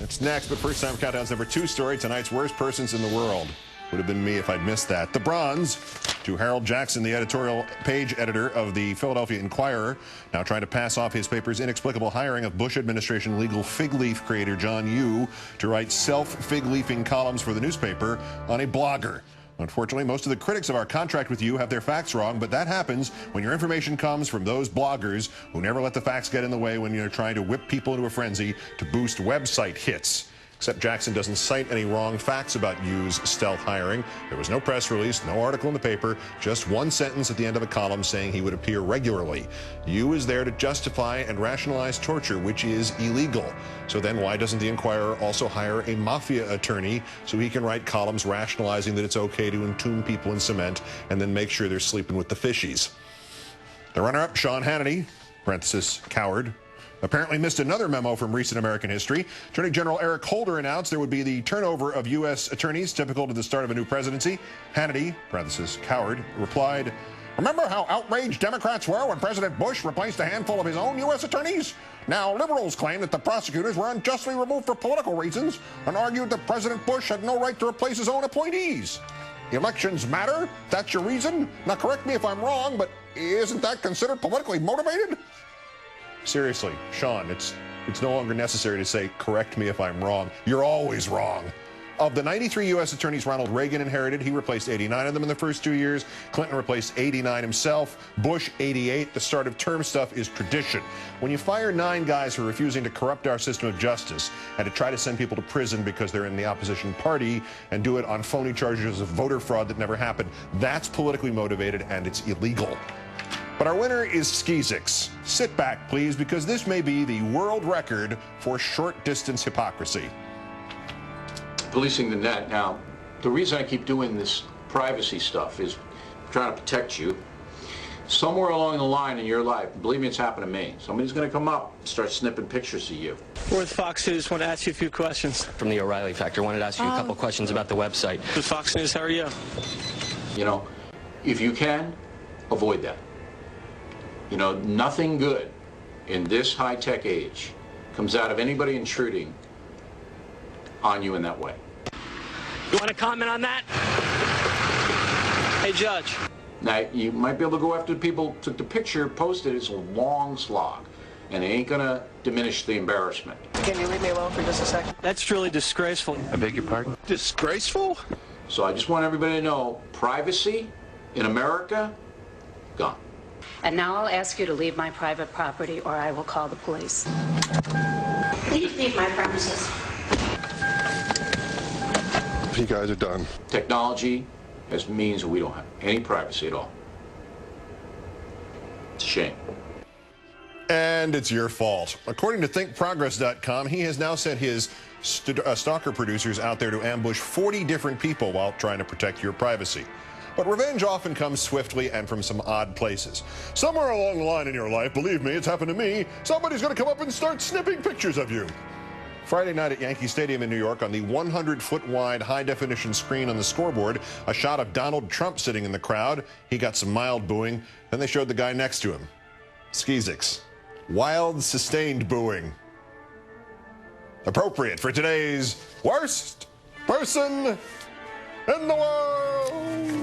It's next, but first time Countdown's number 2 story, tonight's worst persons in the world. Would have been me if I'd missed that. The bronze to Harold Jackson, the editorial page editor of the Philadelphia Inquirer, now trying to pass off his paper's inexplicable hiring of Bush administration legal fig leaf creator John Yoo to write self-fig leafing columns for the newspaper on a blogger. Unfortunately, most of the critics of our contract with you have their facts wrong, but that happens when your information comes from those bloggers who never let the facts get in the way when you're trying to whip people into a frenzy to boost website hits. Except Jackson doesn't cite any wrong facts about Yoo's stealth hiring. There was no press release, no article in the paper, just one sentence at the end of a column saying he would appear regularly. Yoo is there to justify and rationalize torture, which is illegal. So then why doesn't the Inquirer also hire a mafia attorney so he can write columns rationalizing that it's okay to entomb people in cement and then make sure they're sleeping with the fishies? The runner-up, Sean Hannity, parenthesis, coward, apparently missed another memo from recent American history. Attorney General Eric Holder announced there would be the turnover of U.S. attorneys, typical to the start of a new presidency. Hannity, parenthesis, coward, replied, "Remember how outraged Democrats were when President Bush replaced a handful of his own U.S. attorneys? Now, liberals claim that the prosecutors were unjustly removed for political reasons and argued that President Bush had no right to replace his own appointees. Elections matter? That's your reason? Now, correct me if I'm wrong, but isn't that considered politically motivated?" Seriously, Sean, it's no longer necessary to say, correct me if I'm wrong. You're always wrong. Of the 93 U.S. attorneys Ronald Reagan inherited, he replaced 89 of them in the first 2 years. Clinton replaced 89 himself. Bush, 88. The start of term stuff is tradition. When you fire 9 guys for refusing to corrupt our system of justice and to try to send people to prison because they're in the opposition party and do it on phony charges of voter fraud that never happened, that's politically motivated and it's illegal. But our winner is Skeezix. Sit back, please, because this may be the world record for short-distance hypocrisy. Policing the net. Now, the reason I keep doing this privacy stuff is trying to protect you. Somewhere along the line in your life, believe me, it's happened to me, somebody's going to come up and start snipping pictures of you. We're with Fox News. Want to ask you a few questions. From the O'Reilly Factor. Wanted to ask you a couple questions about the website. With Fox News, how are you? You know, if you can, avoid that. You know, nothing good in this high-tech age comes out of anybody intruding on you in that way. You want to comment on that? Hey, Judge. Now, you might be able to go after the people who took the picture, posted it. It's a long slog, and it ain't going to diminish the embarrassment. Can you leave me alone for just a second? That's truly disgraceful. I beg your pardon? Disgraceful? So I just want everybody to know, privacy in America, gone. And now I'll ask you to leave my private property or I will call the police. Please leave my premises. You guys are done. Technology means that we don't have any privacy at all. It's a shame. And it's your fault. According to ThinkProgress.com, he has now sent his stalker producers out there to ambush 40 different people while trying to protect your privacy. But revenge often comes swiftly and from some odd places. Somewhere along the line in your life, believe me, it's happened to me, somebody's going to come up and start snipping pictures of you. Friday night at Yankee Stadium in New York, on the 100-foot-wide high-definition screen on the scoreboard, a shot of Donald Trump sitting in the crowd. He got some mild booing. Then they showed the guy next to him. Skeezix. Wild, sustained booing. Appropriate for today's worst person in the world.